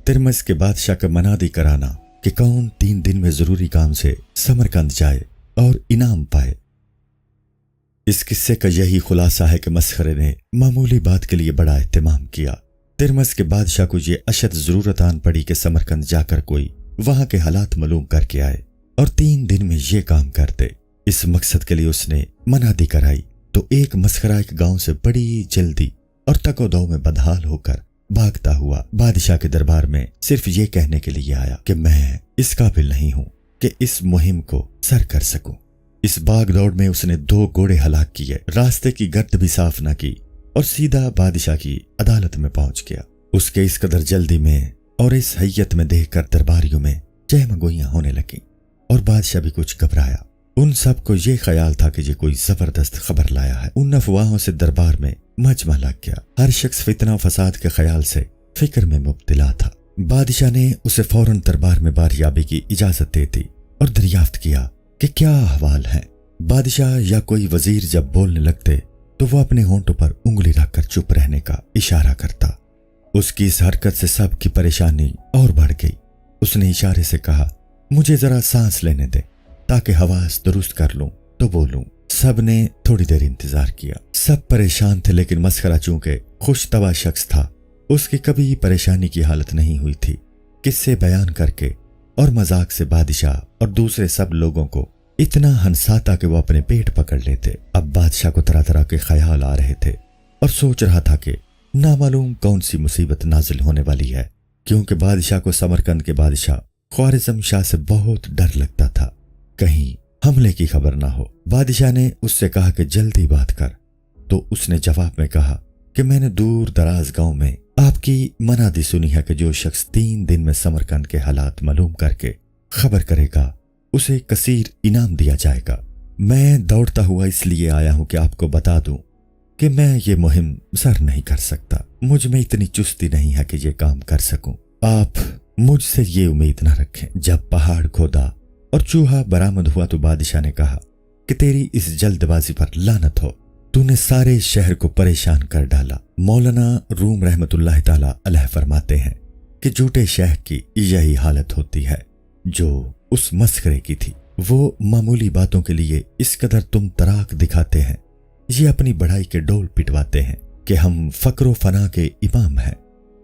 तिरमज के बादशाह का मनादी कराना कि कौन 3 दिन में जरूरी काम से समरकंद जाए और इनाम पाए। इस किस्से का यही खुलासा है कि मस्खरे ने मामूली बात के लिए बड़ा एहतमाम किया। तिरमज के बादशाह को ये अशद जरूरत आन पड़ी कि समरकंद जाकर कोई वहां के हालात मालूम करके आए और 3 दिन में ये काम कर दे। इस मकसद के लिए उसने मनादी कराई तो एक मस्खरा एक गांव से बड़ी जल्दी और तको-दो में बदहाल होकर भागता हुआ बादशाह के दरबार में सिर्फ ये कहने के लिए आया कि मैं इस काबिल नहीं हूं कि इस मुहिम को सर कर सकूं। इस भाग दौड़ में उसने 2 घोड़े हलाक किए, रास्ते की गर्द भी साफ न की और सीधा बादशाह की अदालत में पहुंच गया। उसके इस कदर जल्दी में और इस हैयत में देखकर दरबारियों में चहमगोइयां होने लगी और बादशाह भी कुछ घबराया। उन सब को ये ख्याल था कि ये कोई जबरदस्त खबर लाया है। उन अफवाहों से दरबार में मजमा लग गया। हर शख्स फितना फसाद के ख्याल से फिक्र में मुब्तला था। बादशाह ने उसे फौरन दरबार में बारियाबी की इजाजत दे दी और दरियाफ्त किया कि क्या अहवाल है। बादशाह या कोई वजीर जब बोलने लगते तो वो अपने होंठों पर उंगली रखकर चुप रहने का इशारा करता। उसकी इस हरकत से सबकी परेशानी और बढ़ गई। उसने इशारे से कहा, मुझे जरा सांस लेने दे ताकि हवास दुरुस्त कर लूं तो बोलूं। सब ने थोड़ी देर इंतजार किया। सब परेशान थे, लेकिन मस्खरा चूंकि खुशतवा शख्स था, उसकी कभी परेशानी की हालत नहीं हुई थी। किस्से बयान करके और मजाक से बादशाह और दूसरे सब लोगों को इतना हंसाता कि वो अपने पेट पकड़ लेते। अब बादशाह को तरह तरह के ख्याल आ रहे थे और सोच रहा था कि नामालूम कौन सी मुसीबत नाजिल होने वाली है, क्योंकि बादशाह को समरकंद के बादशाह ख्वारिज़म शाह से बहुत डर लगता था, कहीं हमले की खबर ना हो। बादशाह ने उससे कहा कि जल्दी बात कर, तो उसने जवाब में कहा कि मैंने दूर दराज गांव में आपकी मनादी सुनी है कि जो शख्स 3 दिन में समरकंद के हालात मालूम करके खबर करेगा उसे कसीर इनाम दिया जाएगा। मैं दौड़ता हुआ इसलिए आया हूं कि आपको बता दूं कि मैं ये मुहिम सर नहीं कर सकता। मुझ में इतनी चुस्ती नहीं है कि ये काम कर सकूं। आप मुझसे ये उम्मीद न रखें। जब पहाड़ खोदा और चूहा बरामद हुआ तो बादशाह ने कहा कि तेरी इस जल्दबाजी पर लानत हो, तूने सारे शहर को परेशान कर डाला। मौलाना रूम रहमतुल्लाह ताला अलैह फरमाते हैं कि झूठे शहर की यही हालत होती है जो उस मस्खरे की थी। वो मामूली बातों के लिए इस कदर तुम तराक दिखाते हैं, ये अपनी बढ़ाई के डोल पिटवाते हैं कि हम फक्र फना के इमाम हैं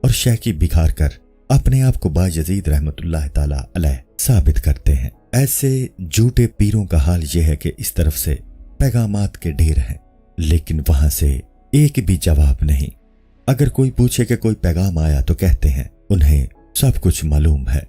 और शैकी बिखार कर अपने आप को बायजीद रहमतुल्लाह ताला अलैह साबित करते हैं। ऐसे झूठे पीरों का हाल यह है कि इस तरफ से पैगामात के ढेर हैं, लेकिन वहां से एक भी जवाब नहीं। अगर कोई पूछे कि कोई पैगाम आया तो कहते हैं उन्हें सब कुछ मालूम है।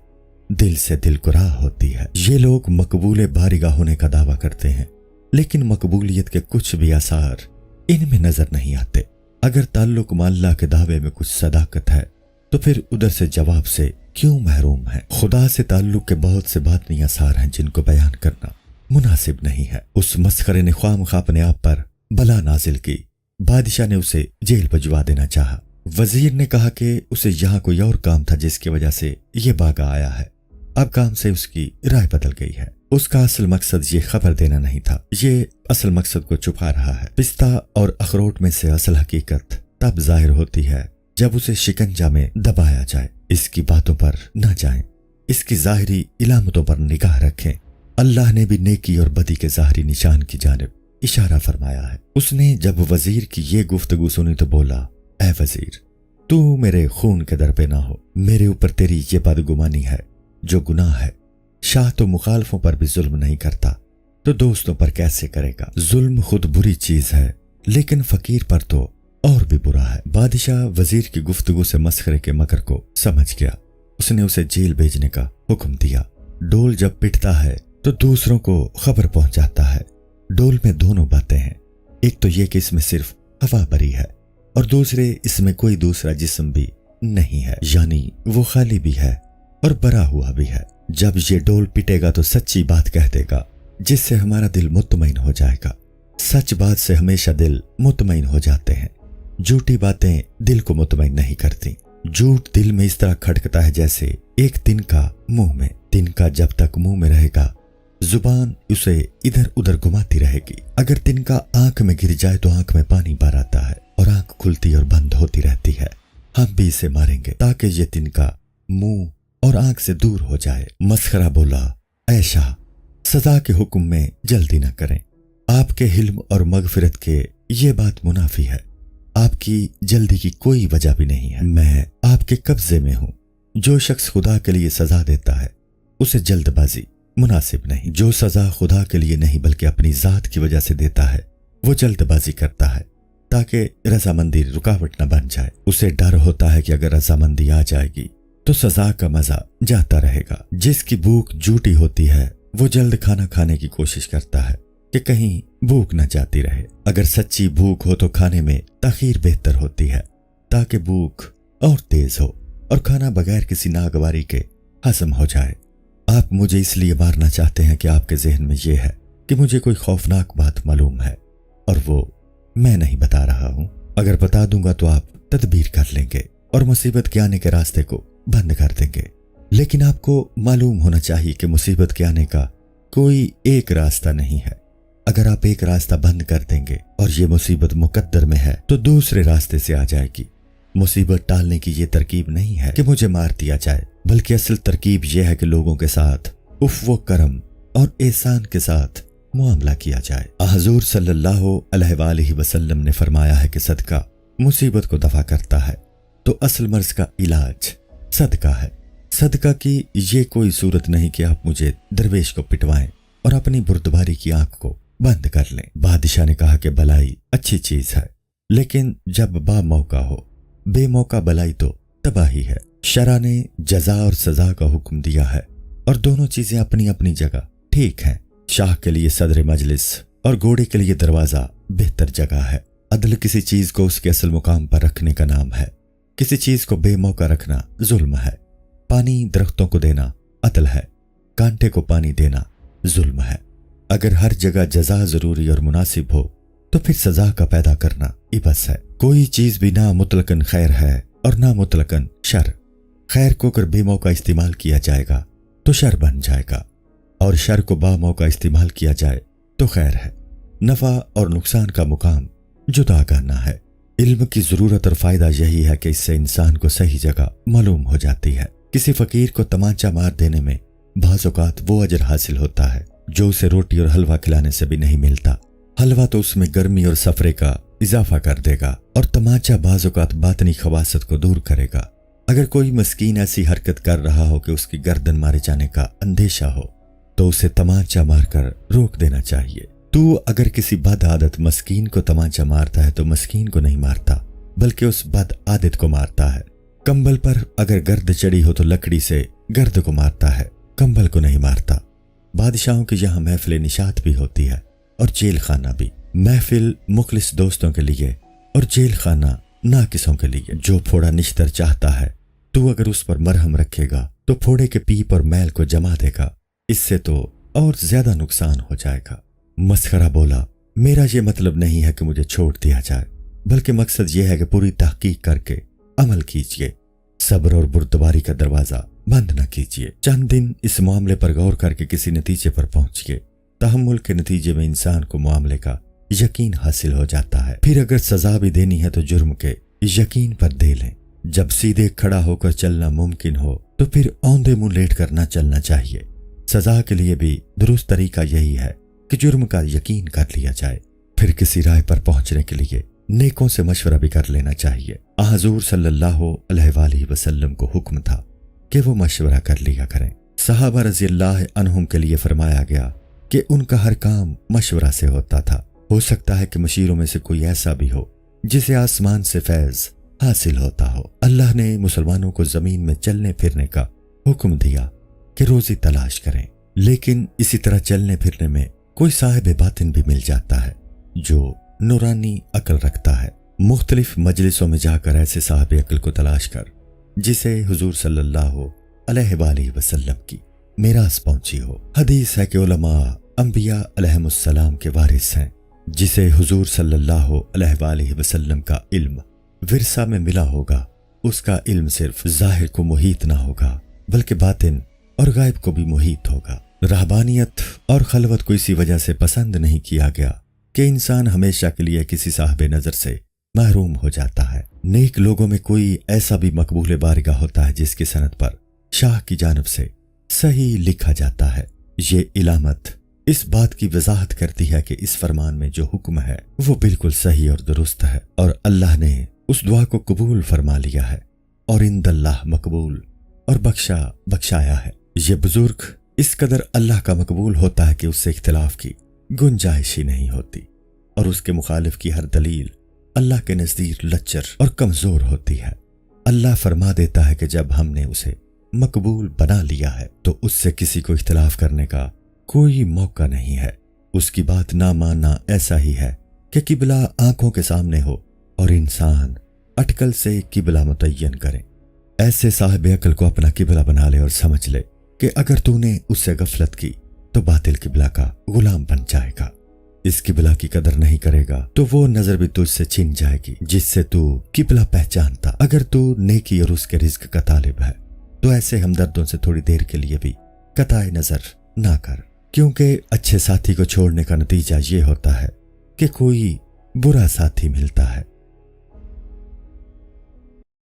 दिल से दिल कुराह होती है। ये लोग मकबूल बारिगा होने का दावा करते हैं, लेकिन मकबूलियत के कुछ भी आसार इनमें नजर नहीं आते। अगर ताल्लुक माल्ला के दावे में कुछ सदाकत है तो फिर उधर से जवाब से क्यों महरूम है। खुदा से ताल्लुक के बहुत से बातनी आसार हैं जिनको बयान करना मुनासिब नहीं है। उस मस्खरे ने ख्वामख्वाह अपने आप पर बला नाजिल की। बादशाह ने उसे जेल भिजवा देना चाहा। वजीर ने कहा कि उसे यहाँ कोई और काम था जिसकी वजह से ये भागा आया है। अब काम से उसकी राय बदल गई है। उसका असल मकसद ये खबर देना नहीं था, ये असल मकसद को छुपा रहा है। पिस्ता और अखरोट में से असल हकीकत तब जाहिर होती है जब उसे शिकंजा में दबाया जाए। इसकी बातों पर न जाएं, इसकी जाहिरी इलामतों पर निगाह रखें। अल्लाह ने भी नेकी और बदी के जाहिरी निशान की जानिब इशारा फरमाया है। उसने जब वजीर की ये गुफ्तगू सुनी तो बोला, ऐ वजीर, तू मेरे खून के दर पे ना हो। मेरे ऊपर तेरी ये बदगुमानी है जो गुनाह है। शाह तो मुखालफों पर भी जुल्म नहीं करता तो दोस्तों पर कैसे करेगा। जुल्म खुद बुरी चीज है, लेकिन फकीर पर तो और भी बुरा है। बादशाह वजीर की गुफ्तगू से मस्खरे के मकर को समझ गया। उसने उसे जेल भेजने का हुक्म दिया। डोल जब पिटता है तो दूसरों को खबर पहुंचाता है। डोल में दोनों बातें हैं, एक तो ये कि इसमें सिर्फ हवा भरी है और दूसरे इसमें कोई दूसरा जिस्म भी नहीं है, यानी वो खाली भी है और भरा हुआ भी है। जब ये डोल पिटेगा तो सच्ची बात कह देगा जिससे हमारा दिल मुतमईन हो जाएगा। सच बात से हमेशा दिल मुतमईन हो जाते हैं, झूठी बातें दिल को मुतमईन नहीं करती। झूठ दिल में इस तरह खटकता है जैसे एक तिनका मुंह में। तिनका जब तक मुंह में रहेगा जुबान उसे इधर उधर घुमाती रहेगी। अगर तिनका आंख में गिर जाए तो आंख में पानी भर आता है और आंख खुलती और बंद होती रहती है। हम भी इसे मारेंगे ताकि ये तिनका मुंह और आंख से दूर हो जाए। मस्खरा बोला, ऐ शाह, सजा के हुक्म में जल्दी न करें। आपके हिल्म और मगफिरत के ये बात मुनाफी है। आपकी जल्दी की कोई वजह भी नहीं है। मैं आपके कब्जे में हूं। जो शख्स खुदा के लिए सजा देता है उसे जल्दबाजी मुनासिब नहीं। जो सजा खुदा के लिए नहीं बल्कि अपनी जात की वजह से देता है वो जल्दबाजी करता है ताकि रजामंदी रुकावट न बन जाए। उसे डर होता है कि अगर रजामंदी आ जाएगी तो सजा का मजा जाता रहेगा। जिसकी भूख झूठी होती है वो जल्द खाना खाने की कोशिश करता है कि कहीं भूख न जाती रहे। अगर सच्ची भूख हो तो खाने में ताखीर बेहतर होती है ताकि भूख और तेज हो और खाना बगैर किसी नागवारी के हजम हो जाए। आप मुझे इसलिए मारना चाहते हैं कि आपके जहन में यह है कि मुझे कोई खौफनाक बात मालूम है और वो मैं नहीं बता रहा हूं। अगर बता दूंगा तो आप तदबीर कर लेंगे और मुसीबत के आने के रास्ते को बंद कर देंगे। लेकिन आपको मालूम होना चाहिए कि मुसीबत के आने का कोई एक रास्ता नहीं है। अगर आप एक रास्ता बंद कर देंगे और ये मुसीबत मुकद्दर में है तो दूसरे रास्ते से आ जाएगी। मुसीबत टालने की ये तरकीब नहीं है कि मुझे मार दिया जाए, बल्कि असल तरकीब यह है कि लोगों के साथ उफ़्व करम और एहसान के साथ मुआमला किया जाए। हुज़ूर सल्लल्लाहु अलैहि वसल्लम ने फरमाया है कि सदका मुसीबत को दफा करता है, तो असल मर्ज का इलाज सदका है। सदका की ये कोई सूरत नहीं कि आप मुझे दरवेश को पिटवाएं और अपनी बुर्दबारी की आंख को बंद कर लें। बादशाह ने कहा कि भलाई अच्छी चीज है, लेकिन जब बा मौका हो, बेमौका भलाई तो तबाही है। शरा ने जजा और सजा का हुक्म दिया है और दोनों चीजें अपनी अपनी जगह ठीक हैं। शाह के लिए सदर मजलिस और घोड़े के लिए दरवाजा बेहतर जगह है। अदल किसी चीज को उसके असल मुकाम पर रखने का नाम है, किसी चीज को बेमौका रखना जुल्म है। पानी दरख्तों को देना अदल है, कांटे को पानी देना जुल्म है। अगर हर जगह जजा जरूरी और मुनासिब हो तो फिर सजा का पैदा करना इबस है। कोई चीज भी ना मुतलकन खैर है और ना मुतलकन शर। खैर को अगर बेमौका इस्तेमाल किया जाएगा तो शर बन जाएगा और शर को बामौका इस्तेमाल किया जाए तो खैर है। नफा और नुकसान का मुकाम जुदा करना है। इल्म की जरूरत और फायदा यही है कि इससे इंसान को सही जगह मालूम हो जाती है। किसी फकीर को तमाचा मार देने में बाज़ औक़ात वो अजर हासिल होता है जो उसे रोटी और हलवा खिलाने से भी नहीं मिलता। हलवा तो उसमें गर्मी और सफरे का इजाफा कर देगा और तमाचा बाज़ औक़ात बातनी खवासत को दूर करेगा। अगर कोई मस्कीन ऐसी हरकत कर रहा हो कि उसकी गर्दन मारे जाने का अंदेशा हो तो उसे तमाचा मारकर रोक देना चाहिए। तू अगर किसी बद आदत मस्कीन को तमाचा मारता है तो मस्कीन को नहीं मारता बल्कि उस बद आदत को मारता है। कंबल पर अगर गर्द चढ़ी हो तो लकड़ी से गर्द को मारता है, कंबल को नहीं मारता। बादशाहों की यहाँ महफिल निशात भी होती है और जेल खाना भी। महफिल मुखलिस दोस्तों के लिए और जेल खाना नाकिसों के लिए। जो फोड़ा निश्तर चाहता है तू अगर उस पर मरहम रखेगा तो फोड़े के पीप और मैल को जमा देगा, इससे तो और ज्यादा नुकसान हो जाएगा। मस्खरा बोला, मेरा ये मतलब नहीं है कि मुझे छोड़ दिया जाए, बल्कि मकसद ये है कि पूरी तहकीक करके अमल कीजिए। सब्र और बुर्दबारी का दरवाजा बंद न कीजिए। चंद दिन इस मामले पर गौर करके किसी नतीजे पर पहुंचिए। तहम्मुल के नतीजे में इंसान को मामले का यकीन हासिल हो जाता है। फिर अगर सजा भी देनी है तो जुर्म के यकीन पर दे लें। जब सीधे खड़ा होकर चलना मुमकिन हो तो फिर औंधे मुंह लेट कर न चलना चाहिए। सजा के लिए भी दुरुस्त तरीका यही है कि जुर्म का यकीन कर लिया जाए। फिर किसी राय पर पहुंचने के लिए नेकों से मशवरा भी कर लेना चाहिए। हुज़ूर सल्लल्लाहु अलैहि वसल्लम को हुक्म था कि वो मशवरा कर लिया करें। सहाबा रज़ियल्लाहु अन्हुम के लिए फरमाया गया कि उनका हर काम मशवरा से होता था। हो सकता है कि मशीरों में से कोई ऐसा भी हो जिसे आसमान से फैज हासिल होता हो। अल्लाह ने मुसलमानों को जमीन में चलने फिरने का हुक्म दिया कि रोजी तलाश करें, लेकिन इसी तरह चलने फिरने में कोई साहिब बातिन भी मिल जाता है जो नूरानी अकल रखता है। मुख्तलिफ मजलिसों में जाकर ऐसे साहिब अकल को तलाश कर जिसे हुजूर सल्लल्लाहु अलैहि वसल्लम की मिरास पहुंची हो। हदीस है कि उलमा अंबिया अलैहिमुस्सलाम के वारिस हैं। जिसे हुजूर सल्लल्लाहु अलैहि वसल्लम का इल्म विरसा में मिला होगा, उसका इल्म सिर्फ जाहिर को मुहीत ना होगा बल्कि बातिन और गायब को भी मुहीत होगा। रहबानियत और खलवत को इसी वजह से पसंद नहीं किया गया कि इंसान हमेशा के लिए किसी साहिब नजर से محروم हो जाता है। नेक लोगों में कोई ऐसा भी मकबूल बारगाह होता है जिसकी सनद पर शाह की जानब से सही लिखा जाता है। ये इलामत इस बात की वजाहत करती है कि इस फरमान में जो हुक्म है वो बिल्कुल सही और दुरुस्त है और अल्लाह ने उस दुआ को कबूल फरमा लिया है और इंदल्लाह मकबूल और बख्शाया है। ये बुजुर्ग इस कदर अल्लाह का मकबूल होता है कि उससे इख्तिलाफ की गुंजाइश ही नहीं होती और उसके मुखालिफ की हर दलील अल्लाह के नज़दीक लच्चर और कमज़ोर होती है। अल्लाह फरमा देता है कि जब हमने उसे मकबूल बना लिया है तो उससे किसी को इख्तिलाफ करने का कोई मौका नहीं है। उसकी बात ना मानना ऐसा ही है कि किबला आंखों के सामने हो और इंसान अटकल से किबला मुतय्यन करे। ऐसे साहिब अकल को अपना किबला बना ले और समझ ले कि अगर तूने उससे गफलत की तो बातिल किबला का गुलाम बन जाएगा। इस किबला की कदर नहीं करेगा तो वो नजर भी तुझसे छिन जाएगी जिससे तू किबला पहचानता। अगर तू नेकी और उसके रिज्क का तालिब है तो ऐसे हमदर्दों से थोड़ी देर के लिए भी कताए नजर ना कर, क्योंकि अच्छे साथी को छोड़ने का नतीजा ये होता है कि कोई बुरा साथी मिलता है।